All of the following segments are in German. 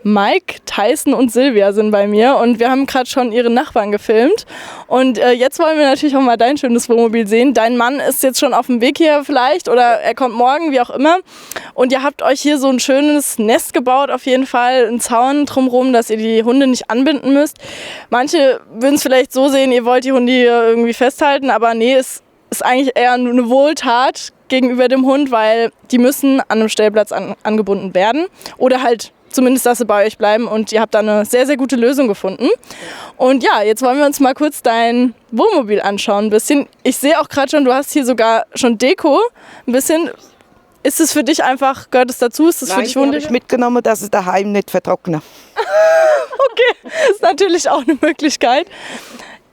Mike, Tyson und Silvia sind bei mir und wir haben gerade schon ihre Nachbarn gefilmt. Und jetzt wollen wir natürlich auch mal dein schönes Wohnmobil sehen. Dein Mann ist jetzt schon auf dem Weg hier vielleicht oder er kommt morgen, wie auch immer. Und ihr habt euch hier so ein schönes Nest gebaut, auf jeden Fall, einen Zaun drumherum, dass ihr die Hunde nicht anbinden müsst. Manche würden es vielleicht so sehen, ihr wollt die Hunde hier irgendwie festhalten, aber nee, es ist eigentlich eher eine Wohltat gegenüber dem Hund, weil die müssen an einem Stellplatz angebunden werden oder halt zumindest, dass sie bei euch bleiben und ihr habt da eine sehr, sehr gute Lösung gefunden. Und ja, jetzt wollen wir uns mal kurz dein Wohnmobil anschauen ein bisschen. Ich sehe auch gerade schon, du hast hier sogar schon Deko ein bisschen. Ist es für dich einfach, gehört es dazu? Ist es für dich Nein, habe ich mitgenommen, dass es daheim nicht vertrocknet. Okay, ist natürlich auch eine Möglichkeit.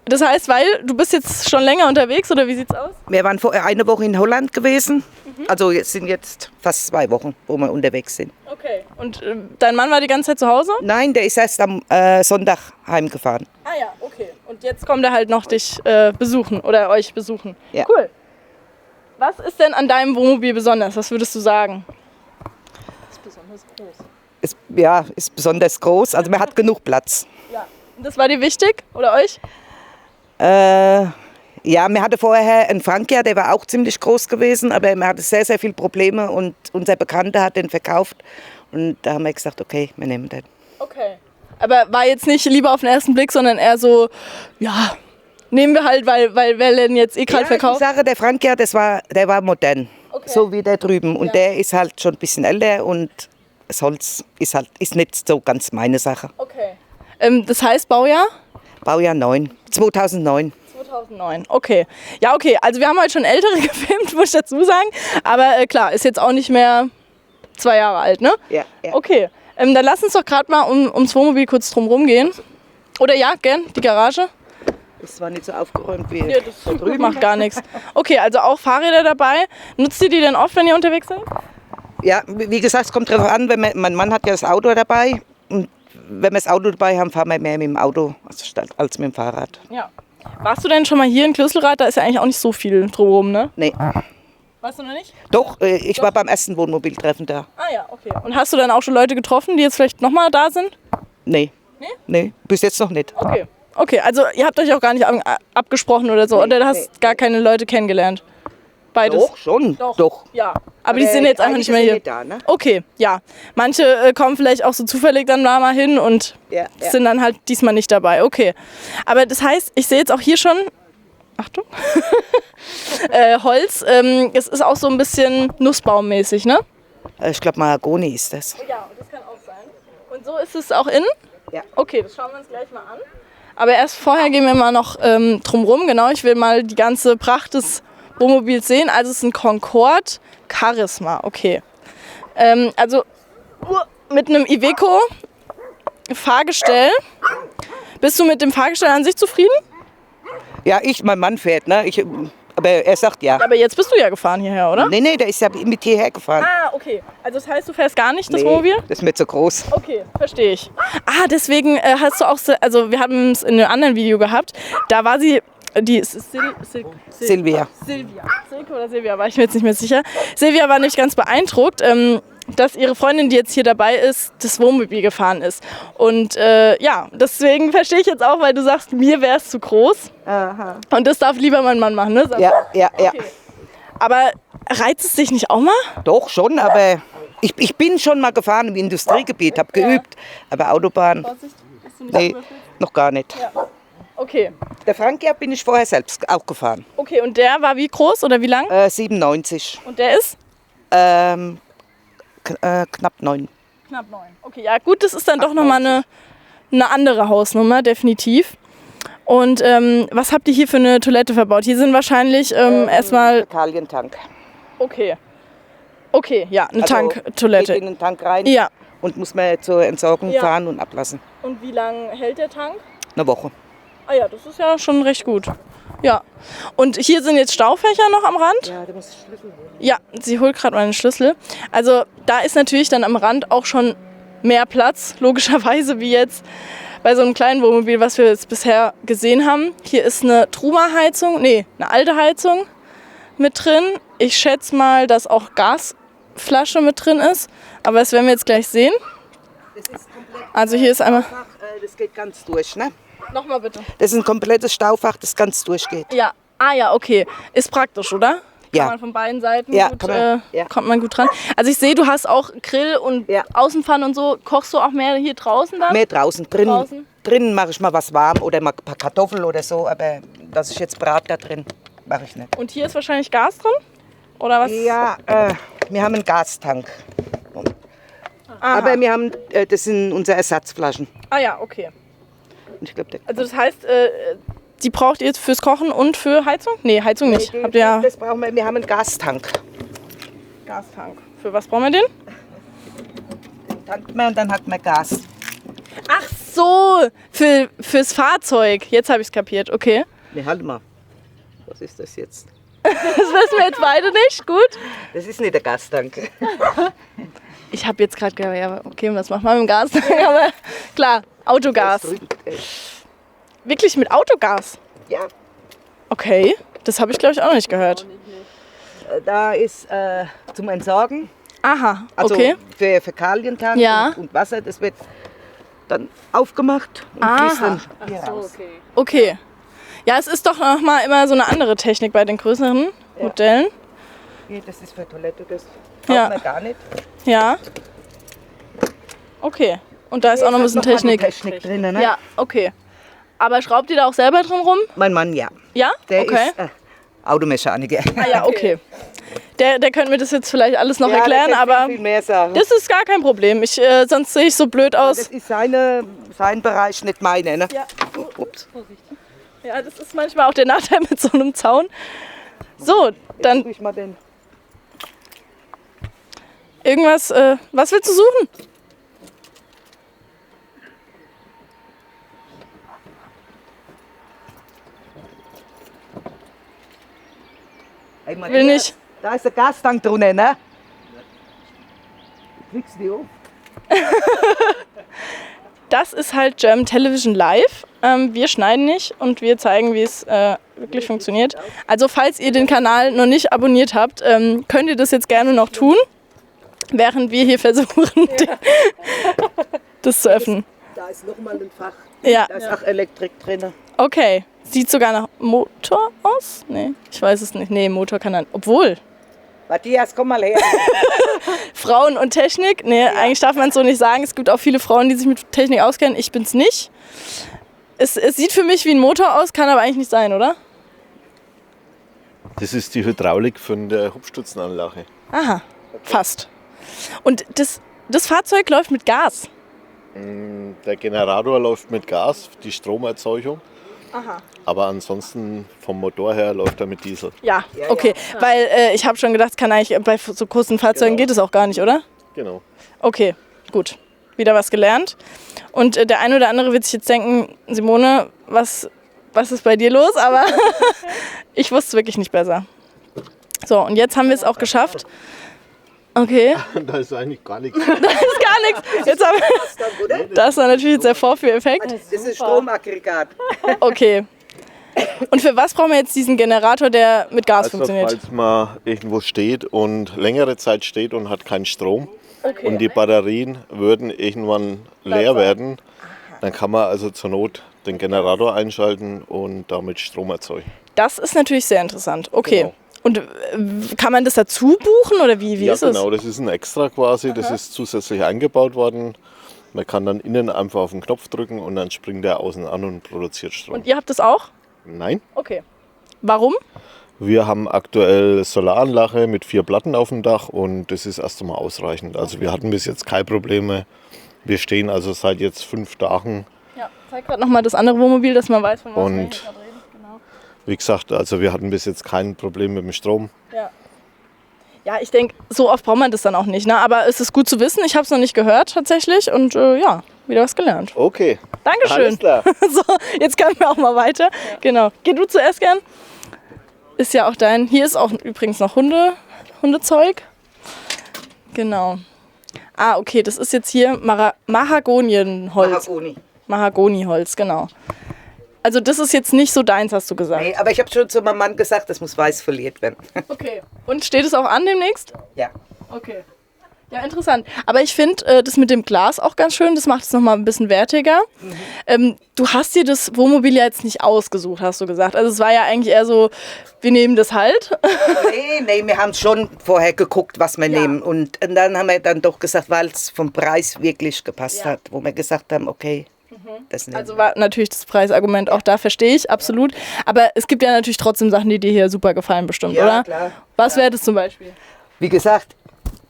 Das heißt, weil du bist jetzt schon länger unterwegs oder wie sieht's aus? Wir waren vorher eine Woche in Holland gewesen. Also sind jetzt fast 2 Wochen, wo wir unterwegs sind. Okay. Und dein Mann war die ganze Zeit zu Hause? Nein, der ist erst am Sonntag heimgefahren. Ah ja, okay. Und jetzt kommt er halt noch dich besuchen oder euch besuchen. Ja. Cool. Was ist denn an deinem Wohnmobil besonders? Was würdest du sagen? Ist besonders groß. Ist besonders groß. Also man hat genug Platz. Ja. Und das war dir wichtig oder euch? Ja, wir hatten vorher einen Frankia, der war auch ziemlich groß gewesen, aber wir hatten sehr, sehr viele Probleme und unser Bekannter hat den verkauft und da haben wir gesagt, okay, wir nehmen den. Okay. Aber war jetzt nicht lieber auf den ersten Blick, sondern eher so, ja, nehmen wir halt, weil wir den jetzt gerade verkauft. Ich sage, der Frankia, der war modern, Okay. so wie der drüben und der ist halt schon ein bisschen älter und das Holz ist nicht so ganz meine Sache. Okay. Das heißt Baujahr? Baujahr 2009. 2009, okay. Ja, okay, also wir haben heute schon ältere gefilmt, muss ich dazu sagen. Aber klar, ist jetzt auch nicht mehr 2 Jahre alt, ne? Ja. Okay, dann lass uns doch gerade mal ums Wohnmobil kurz drumherum gehen. Oder ja, gern, die Garage. Ist zwar nicht so aufgeräumt wie Ja, das drüben macht gar nichts. Okay, also auch Fahrräder dabei. Nutzt ihr die denn oft, wenn ihr unterwegs seid? Ja, wie gesagt, es kommt darauf an, mein Mann hat ja das Auto dabei. Und wenn wir das Auto dabei haben, fahren wir mehr mit dem Auto als mit dem Fahrrad. Ja. Warst du denn schon mal hier in Klösselrath? Da ist ja eigentlich auch nicht so viel drumherum, ne? Nee. Warst du noch nicht? Doch, ich war beim ersten Wohnmobiltreffen da. Ah ja, okay. Und hast du dann auch schon Leute getroffen, die jetzt vielleicht nochmal da sind? Nee. Nee, bis jetzt noch nicht. Okay. Okay, also ihr habt euch auch gar nicht abgesprochen oder so, oder du hast gar keine Leute kennengelernt? Beides? Doch, schon. Doch. Ja, aber die sind jetzt einfach nicht mehr hier. Nicht da, ne? Okay, ja. Manche kommen vielleicht auch so zufällig dann da mal hin und sind dann halt diesmal nicht dabei. Okay. Aber das heißt, ich sehe jetzt auch hier schon, Achtung, Holz. Es ist auch so ein bisschen nussbaummäßig, ne? Ich glaube, Mahagoni ist das. Ja, das kann auch sein. Und so ist es auch innen? Ja. Okay, das schauen wir uns gleich mal an. Aber erst vorher gehen wir mal noch drumrum. Genau, ich will mal die ganze Pracht des Wohnmobils sehen. Also es ist ein Concorde Charisma, okay. Also mit einem Iveco Fahrgestell. Bist du mit dem Fahrgestell an sich zufrieden? Ja, mein Mann fährt, ne? Aber er sagt ja. Ja, aber jetzt bist du ja gefahren hierher, oder? Nee, der ist ja mit hierher gefahren. Ah, okay. Also das heißt, du fährst gar nicht das Wohnmobil? Das ist mir zu groß. Okay, verstehe ich. Ah, deswegen hast du auch, also wir haben es in einem anderen Video gehabt, da war sie, die Silvia. Silke oder Silvia, war ich mir jetzt nicht mehr sicher. Silvia war nämlich ganz beeindruckt, dass ihre Freundin, die jetzt hier dabei ist, das Wohnmobil gefahren ist. Und ja, deswegen verstehe ich jetzt auch, weil du sagst, mir wäre es zu groß. Aha. Und das darf lieber mein Mann machen, ne? Ja. Okay. Aber reizt es dich nicht auch mal? Doch, schon, aber ich bin schon mal gefahren im Industriegebiet, habe geübt. Aber Autobahn, Vorsicht, bist du nicht nee, überfüllt? noch gar nicht. Ja. Okay. Der Frankia bin ich vorher selbst auch gefahren. Okay, und der war wie groß oder wie lang? 97. Und der ist? Knapp 9. Knapp 9. Okay, ja gut, das ist dann doch nochmal eine andere Hausnummer, definitiv. Und was habt ihr hier für eine Toilette verbaut? Hier sind wahrscheinlich erstmal... Fäkalientank. Okay. Okay, ja, eine Also Tanktoilette. geht in den Tank rein Ja. und muss man zur Entsorgung Ja. fahren und ablassen. Und wie lange hält der Tank? Eine Woche. Ah ja, das ist ja schon recht gut. Ja. Und hier sind jetzt Staufächer noch am Rand? Ja, du musst Schlüssel holen. Ja, sie holt gerade meinen Schlüssel. Also da ist natürlich dann am Rand auch schon mehr Platz, logischerweise, wie jetzt bei so einem kleinen Wohnmobil, was wir jetzt bisher gesehen haben. Hier ist eine Truma-Heizung, nee, eine alte Heizung mit drin. Ich schätze mal, dass auch Gasflasche mit drin ist, aber das werden wir jetzt gleich sehen. Das ist komplett Also hier ist einmal... Das geht ganz durch, ne? Nochmal bitte. Das ist ein komplettes Staufach, das ganz durchgeht. Ja. Ah ja, okay. Ist praktisch, oder? Ja. Kann man von beiden Seiten Ja, gut, kann man, ja. kommt man gut dran. Also ich sehe, du hast auch Grill und Ja. Außenpfannen und so. Kochst du auch mehr hier draußen dann? Mehr draußen. Draußen? Drinnen mache ich mal was warm oder mal ein paar Kartoffeln oder so, aber dass ich jetzt brate da drin, mache ich nicht. Und hier ist wahrscheinlich Gas drin? Oder was? Ja, wir haben einen Gastank. Aha. Aber wir haben, das sind unsere Ersatzflaschen. Ah ja, okay. Und ich glaub, Also das heißt, die braucht ihr jetzt fürs Kochen und für Heizung? Nee, Heizung nicht. Habt ihr ja das brauchen wir. Wir haben einen Gastank. Gastank. Für was brauchen wir den? Den tankt man und dann hat man Gas. Ach so, fürs Fahrzeug. Jetzt habe ich es kapiert, okay. Ne, halt mal. Was ist das jetzt? Das wissen wir jetzt beide nicht, gut. Das ist nicht der Gastank. Ich habe jetzt gerade gedacht, ja, okay, was macht man mit dem Gas? Aber klar, Autogas. Das drückt, Wirklich mit Autogas? ja, Okay, das habe ich glaube ich auch noch nicht gehört. da ist zum Entsorgen. Aha, Also okay. für Fäkalientank Ja. und Wasser, das wird dann aufgemacht und fließt dann hier raus. Okay. Ja, es ist doch noch mal immer so eine andere Technik bei den größeren Modellen. Hier, das ist für Toilette, das Ja. braucht man gar nicht. Ja. Okay. Und da ist auch noch ein bisschen Noch mal die Technik. Technik drin, ne? Ja, okay. Aber schraubt ihr da auch selber drin rum? Mein Mann, ja. Ja? Der Okay. ist Automechaniker. Ah ja, okay. Der könnte mir das jetzt vielleicht alles noch Ja, erklären, der kann aber viel mehr sagen. das ist gar kein Problem. Sonst sehe ich so blöd Das aus. ist sein Bereich, nicht meine. Ne? Ja. Ups. Ja, das ist manchmal auch der Nachteil mit so einem Zaun. So, dann Tue ich mal den. irgendwas. Was willst du suchen? Hey, Mann, Will hier, nicht. Da ist der Gastank drinnen, ne? Kriegst du die auf? Das ist halt German Television Live. Wir schneiden nicht und wir zeigen, wie es wirklich funktioniert. Also falls ihr den Kanal noch nicht abonniert habt, könnt ihr das jetzt gerne noch tun, während wir hier versuchen, das zu öffnen. Da ist nochmal ein Fach. Ja, Da ist auch Elektrik drin. okay. Sieht sogar nach Motor aus? Nee, ich weiß es nicht. Nee, Motor kann dann. Obwohl, Matthias, komm mal her. Frauen und Technik. Nee, eigentlich darf man es so nicht sagen. Es gibt auch viele Frauen, die sich mit Technik auskennen. Ich bin's nicht. Es sieht für mich wie ein Motor aus, kann aber eigentlich nicht sein, oder? Das ist die Hydraulik von der Hubstützenanlage. Aha, fast. Und das Fahrzeug läuft mit Gas. Der Generator läuft mit Gas, die Stromerzeugung. Aha. Aber ansonsten vom Motor her läuft er mit Diesel. Ja, okay. Weil ich habe schon gedacht, kann eigentlich bei so großen Fahrzeugen geht es auch gar nicht, oder? Genau. Okay, gut. Wieder was gelernt. Und der eine oder andere wird sich jetzt denken, Simone, was ist bei dir los? Aber ich wusste es wirklich nicht besser. So, und jetzt haben wir es auch geschafft. Okay, Da ist eigentlich gar nichts. da ist gar nichts. Jetzt haben wir, das war natürlich jetzt der Vorführeffekt. Das ist ein Stromaggregat. Okay. Und für was brauchen wir jetzt diesen Generator, der mit Gas Also funktioniert? falls man irgendwo steht und längere Zeit steht und hat keinen Strom und die Batterien würden irgendwann leer werden, dann kann man also zur Not den Generator einschalten und damit Strom erzeugen. Das ist natürlich sehr interessant. Okay. Genau. Und kann man das dazu buchen oder wie Ja ist es? genau, das ist ein Extra quasi, das ist zusätzlich eingebaut worden. Man kann dann innen einfach auf den Knopf drücken und dann springt er außen an und produziert Strom. Und ihr habt das auch? Nein, Okay. Warum? wir haben aktuell Solaranlage mit 4 Platten auf dem Dach und das ist erst einmal ausreichend. Also wir hatten bis jetzt keine Probleme. Wir stehen also seit jetzt 5 Tagen. Ja, zeig gerade nochmal das andere Wohnmobil, dass man weiß, von was Und- wir hier gerade reden. Genau. Wie gesagt, also wir hatten bis jetzt kein Problem mit dem Strom. Ja. Ja, ich denke, so oft braucht man das dann auch nicht. Ne? Aber es ist gut zu wissen. Ich habe es noch nicht gehört tatsächlich und ja, wieder was gelernt. Okay, Dankeschön. alles klar. So, jetzt können wir auch mal weiter. Genau. Geh du zuerst gern. Ist ja auch dein. Hier ist auch übrigens noch Hundezeug. Genau. Ah, okay, das ist jetzt hier Mahagonienholz. Mahagoni. Mahagoniholz, genau. Also das ist jetzt nicht so deins, hast du gesagt. Nee, aber ich habe schon zu meinem Mann gesagt, das muss weiß foliert werden. Okay. Und steht es auch an demnächst? Ja. Okay. Ja, interessant. Aber ich finde das mit dem Glas auch ganz schön. Das macht es nochmal ein bisschen wertiger. Du hast dir das Wohnmobil ja jetzt nicht ausgesucht, hast du gesagt. Also es war ja eigentlich eher so, wir nehmen das halt. Nee, wir haben schon vorher geguckt, was wir nehmen. Und dann haben wir dann doch gesagt, weil es vom Preis wirklich gepasst hat, wo wir gesagt haben, okay, das nehmen wir. Also war natürlich das Preisargument auch da, verstehe ich, absolut. Aber es gibt ja natürlich trotzdem Sachen, die dir hier super gefallen bestimmt, oder? Klar. Was wäre das zum Beispiel? Wie gesagt,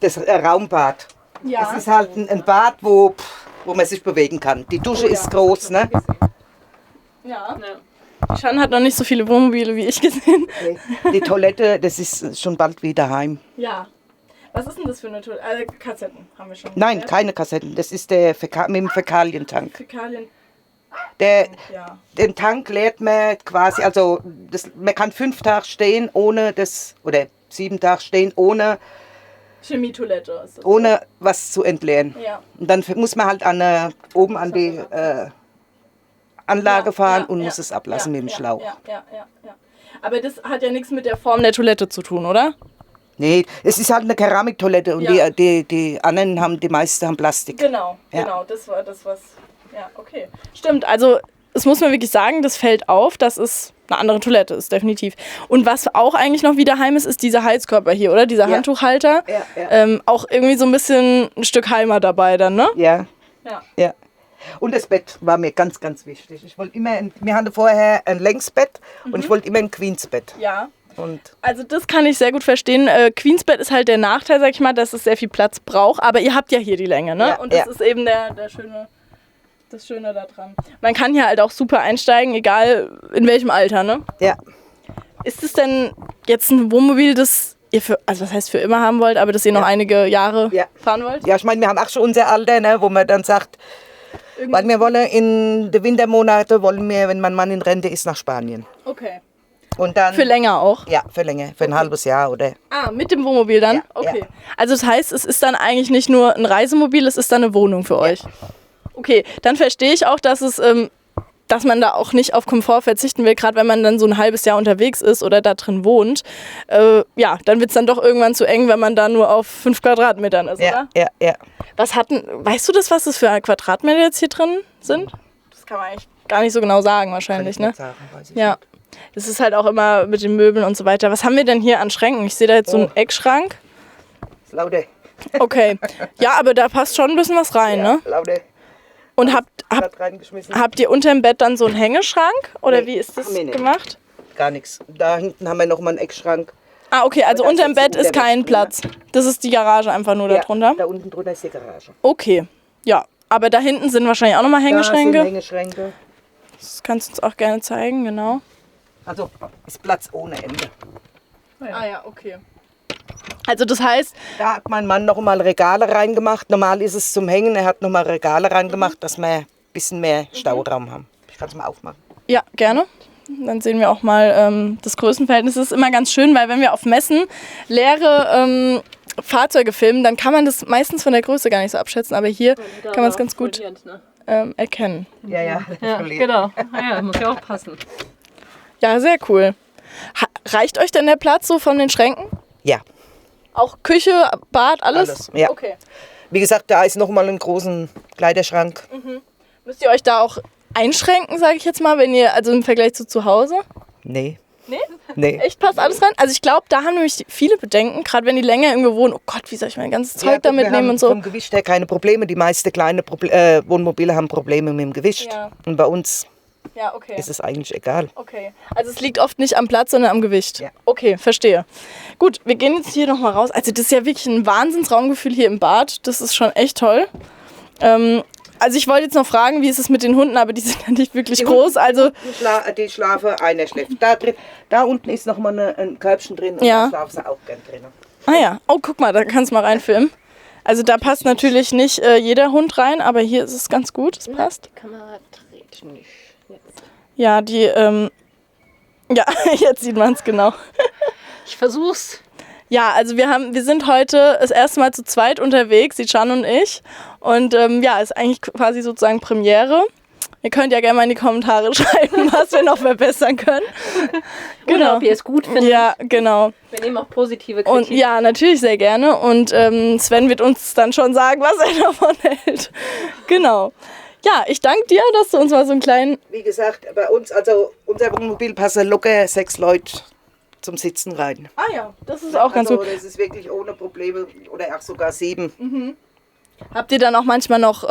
das Raumbad. Ja. Es ist halt ein Bad, wo man sich bewegen kann. Die Dusche ist groß, ne? Ja. Shan hat noch nicht so viele Wohnmobile wie ich gesehen. Die Toilette, das ist schon bald wieder heim. Ja. Was ist denn das für eine Toilette? Kassetten haben wir schon. Nein, keine Kassetten. Das ist der mit dem Fäkalientank. Fäkalien. Den Tank leert man quasi, also man kann 5 Tage stehen ohne das, oder 7 Tage stehen ohne Chemietoilette ist das. ohne was zu entleeren. Ja. Und dann muss man halt oben an die Anlage fahren und muss es ablassen mit dem Schlauch. Ja. Aber das hat ja nichts mit der Form der Toilette zu tun, oder? Nee, es ist halt eine Keramiktoilette und Ja. die anderen die meisten haben Plastik. Genau, Ja. das war das, was... Ja, okay. Stimmt, also es muss man wirklich sagen, das fällt auf, dass es eine andere Toilette ist, definitiv. Und was auch eigentlich noch wieder heim ist, ist dieser Heizkörper hier, oder? Dieser Handtuchhalter. Ja. Auch irgendwie so ein bisschen ein Stück Heimat dabei dann, ne? Ja. Ja. Ja. Und das Bett war mir ganz, ganz wichtig. Ich wollte immer, wir hatten vorher ein Längsbett und ich wollte immer ein Queensbett. Ja. Und Also das kann ich sehr gut verstehen. Queensbett ist halt der Nachteil, sag ich mal, dass es sehr viel Platz braucht. Aber ihr habt ja hier die Länge, ne? Ja, und das ist eben das Schöne daran. Man kann hier halt auch super einsteigen, egal in welchem Alter, ne? ja. Ist es denn jetzt ein Wohnmobil, das ihr also was heißt für immer haben wollt, aber das ihr noch einige Jahre fahren wollt? Ja, ich meine, wir haben auch schon unser Alter, ne, wo man dann sagt, weil wir wollen in den Wintermonaten, wenn mein Mann in Rente ist, nach Spanien. Okay. Und dann, Für länger auch? Ja, für länger, für ein halbes Jahr oder. Mit dem Wohnmobil dann? Ja, Okay. ja. Also das heißt, es ist dann eigentlich nicht nur ein Reisemobil, es ist dann eine Wohnung für euch. Okay, dann verstehe ich auch, dass man da auch nicht auf Komfort verzichten will, gerade wenn man dann so ein halbes Jahr unterwegs ist oder da drin wohnt. Dann wird es dann doch irgendwann zu eng, wenn man da nur auf 5 Quadratmetern ist, oder? Ja. Weißt du weißt du, was für Quadratmeter jetzt hier drin sind? Das kann man eigentlich gar nicht so genau sagen wahrscheinlich, ne? Sagen, weiß ich Ja. nicht. Das ist halt auch immer mit den Möbeln und so weiter. Was haben wir denn hier an Schränken? Ich sehe da jetzt so einen Eckschrank. Das Laude. Okay. Ja, aber da passt schon ein bisschen was rein, ne? Laude. Und Reingeschmissen. habt ihr unterm Bett dann so einen Hängeschrank? Oder Nee, wie ist das haben wir nicht. gemacht? Gar nichts. Da hinten haben wir noch mal einen Eckschrank. Ah, okay, also Aber da unterm ist jetzt Bett ist kein Unterbett Platz. Das ist die Garage einfach nur da drunter? Da unten drunter ist die Garage. Okay, ja. Aber da hinten sind wahrscheinlich auch nochmal Da sind Hängeschränke. Hängeschränke. Das kannst du uns auch gerne zeigen, genau. Also ist Platz ohne Ende. Ah ja, okay. Also das heißt, Da hat mein Mann noch mal Regale reingemacht. Normal ist es zum Hängen. Er hat noch mal Regale reingemacht, dass wir ein bisschen mehr Stauraum haben. Ich kann es mal aufmachen. ja, gerne. Dann sehen wir auch mal das Größenverhältnis. Das ist immer ganz schön, weil wenn wir auf Messen leere Fahrzeuge filmen, dann kann man das meistens von der Größe gar nicht so abschätzen. Aber hier kann man es ganz gut erkennen. Ja. Ja, genau. Ja, muss ja auch passen. Ja, sehr cool. Reicht euch denn der Platz so von den Schränken? Ja, Auch Küche, Bad, alles? alles. Ja. Okay. Wie gesagt, da ist noch mal ein großen Kleiderschrank. Müsst ihr euch da auch einschränken, sage ich jetzt mal, wenn ihr, also im Vergleich zu Hause? Nee. Nee? Echt, passt alles rein? Also ich glaube, da haben nämlich viele Bedenken, gerade wenn die länger irgendwo wohnen. Oh Gott, wie soll ich mein ganzes Zeug da mitnehmen und so. Vom Gewicht her keine Probleme. Die meisten kleinen Wohnmobile haben Probleme mit dem Gewicht. Ja. Und bei uns Ja, okay. ist es eigentlich egal. Okay, also es liegt oft nicht am Platz, sondern am Gewicht. Ja. Okay, verstehe. Gut, wir gehen jetzt hier nochmal raus. Also das ist ja wirklich ein Wahnsinnsraumgefühl hier im Bad. Das ist schon echt toll. Also ich wollte jetzt noch fragen, wie ist es mit den Hunden, aber die sind ja nicht wirklich groß. Also Die schlafen, einer schläft da drin. Da unten ist noch mal ein Körbchen drin und Ja. da schlafen sie auch gern drin. ah ja, oh guck mal, da kannst du mal reinfilmen. Also da passt natürlich nicht jeder Hund rein, aber hier ist es ganz gut, es passt. Die Kamera dreht nicht. Jetzt. Ja, ja, jetzt sieht man es genau. Ich versuch's. Ja, also wir sind heute das erste Mal zu zweit unterwegs, die Can und ich. Und ist eigentlich quasi sozusagen Premiere. Ihr könnt ja gerne mal in die Kommentare schreiben, was wir noch verbessern können. Oder ob ihr es gut findet. Ja, genau. Wir nehmen auch positive Kritik. Und ja, natürlich sehr gerne. Und Sven wird uns dann schon sagen, was er davon hält. Genau. Ja, ich danke dir, dass du uns mal so einen kleinen... Wie gesagt, bei uns, also unser Wohnmobil passen locker 6 Leute zum Sitzen rein. Ah ja, das ist auch ganz gut. Das ist wirklich ohne Probleme oder auch sogar 7. Habt ihr dann auch manchmal noch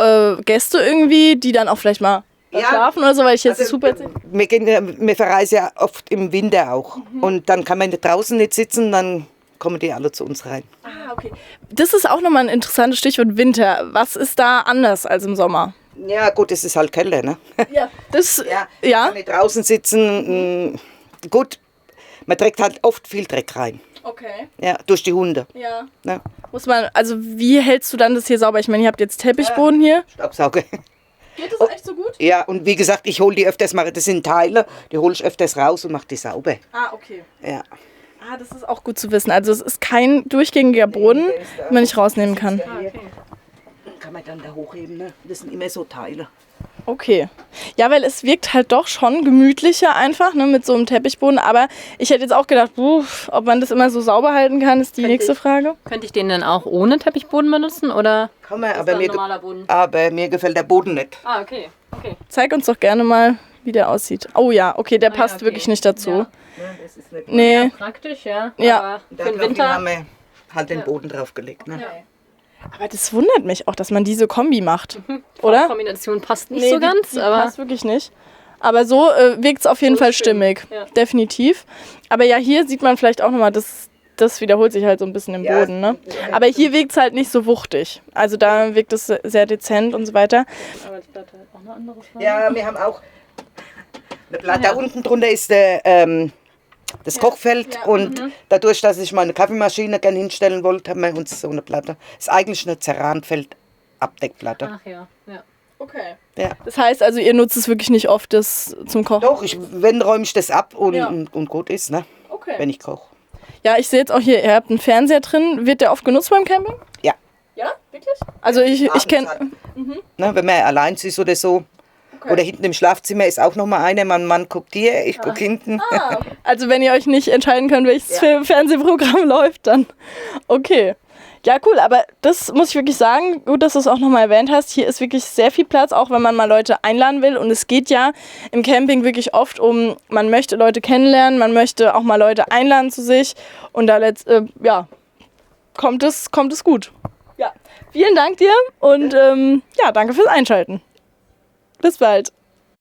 Gäste irgendwie, die dann auch vielleicht mal schlafen oder so, weil ich jetzt super... Wir verreisen ja oft im Winter auch. Und dann kann man draußen nicht sitzen, dann kommen die alle zu uns rein. Ah, okay. Das ist auch nochmal ein interessantes Stichwort Winter. Was ist da anders als im Sommer? Ja gut, es ist halt kälter, ne? Ja. Das, ja. Kann nicht draußen sitzen. Gut, man trägt halt oft viel Dreck rein. Okay. Ja, durch die Hunde. Ja. Ne? Muss man, also wie hältst du dann das hier sauber? Ich meine, ihr habt jetzt Teppichboden hier. Staubsauger. Geht das echt so gut? Ja, und wie gesagt, ich hole die öfters mal, das sind Teile, die hole ich öfters raus und mache die sauber. Ah, okay. Ja. Ah, das ist auch gut zu wissen. Also es ist kein durchgängiger Boden, den man nicht rausnehmen kann. Kann man dann da hochheben, ne? Das sind immer so Teile. Okay. Ja, weil es wirkt halt doch schon gemütlicher einfach, ne, mit so einem Teppichboden. Aber ich hätte jetzt auch gedacht, ob man das immer so sauber halten kann, ist die nächste Frage. Könnte ich den dann auch ohne Teppichboden benutzen oder Kann man, ist aber da ein mir, normaler Boden? aber mir gefällt der Boden nicht. Ah, okay. Zeig uns doch gerne mal, wie der aussieht. Oh ja, okay, der passt okay. wirklich nicht dazu. Ja. Das ist nicht Nee. Praktisch, ja. Ja. Aber Da für den Winter. haben wir halt den Boden draufgelegt. Ne? Aber das wundert mich auch, dass man diese Kombi macht, oder? Die Kombination passt nicht so ganz, die aber passt wirklich nicht. Aber so wirkt es auf jeden So Fall ist schön. stimmig, Ja. Definitiv. Aber ja, hier sieht man vielleicht auch nochmal, das wiederholt sich halt so ein bisschen im Ja, Boden. Ne? Aber hier wirkt es halt nicht so wuchtig. Also da wirkt es sehr dezent und so weiter. Arbeitsplatte hat auch eine andere Farbe. Ja, wir haben auch eine Platte. Da unten drunter ist das Kochfeld und dadurch, dass ich meine Kaffeemaschine gerne hinstellen wollte, haben wir uns so eine Platte. Ist eigentlich eine Ceranfeld-Abdeckplatte. Ach ja. Okay. Ja. Das heißt also, ihr nutzt es wirklich nicht oft das zum Kochen? Doch, wenn räume ich das ab und, Ja. und gut ist, ne? Okay. Wenn ich koche. Ja, ich sehe jetzt auch hier, ihr habt einen Fernseher drin. Wird der oft genutzt beim Camping? Ja. Ja, wirklich? Also ich kenne... Ne, wenn man allein ist oder so. Oder hinten im Schlafzimmer ist auch noch mal einer. Mein Mann guckt hier, ich gucke hinten. Also wenn ihr euch nicht entscheiden könnt, welches Fernsehprogramm läuft, dann okay. Ja, cool, aber das muss ich wirklich sagen, gut, dass du es auch nochmal erwähnt hast. Hier ist wirklich sehr viel Platz, auch wenn man mal Leute einladen will. Und es geht ja im Camping wirklich oft um, man möchte Leute kennenlernen, man möchte auch mal Leute einladen zu sich. Und da kommt es gut. Ja, vielen Dank dir und danke fürs Einschalten. Bis bald.